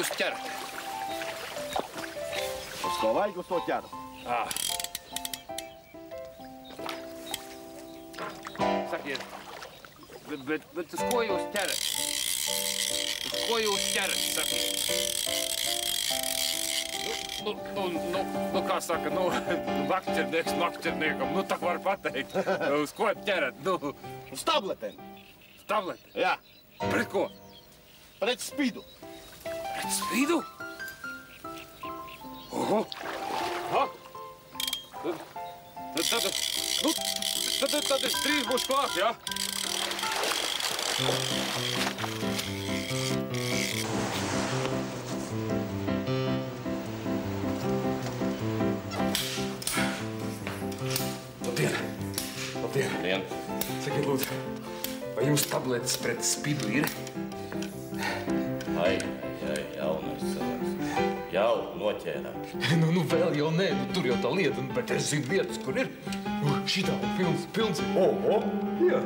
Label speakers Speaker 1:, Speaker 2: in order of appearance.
Speaker 1: jūs ķerat?
Speaker 2: Uz ko vajag, uz to ķeru.
Speaker 1: Sakiet, bet uz ko jūs ķerat? Uz ko jūs ķerat, sakiet? Nu, kā saka, makšķerniekam, nu, tā var pateikt. Uz ko ķerat?
Speaker 2: Uz tabletēm.
Speaker 1: Uz tabletēm?
Speaker 2: Jā.
Speaker 1: Pret ko?
Speaker 2: Pret spidu.
Speaker 1: Pret spidu? Oho! Tad es drīz būšu klāt, jā?
Speaker 3: Labdien!
Speaker 4: Sakiet, lūdzu, vai jums tabletes pret spidu ir?
Speaker 3: Ai, jaunais cilvēks. Jau noķērām.
Speaker 4: Nu, vēl jau nē, tur jau tā lieta, bet es zinu vietas, kur ir. Šitā ir pilns.
Speaker 3: Oho!
Speaker 4: Jā.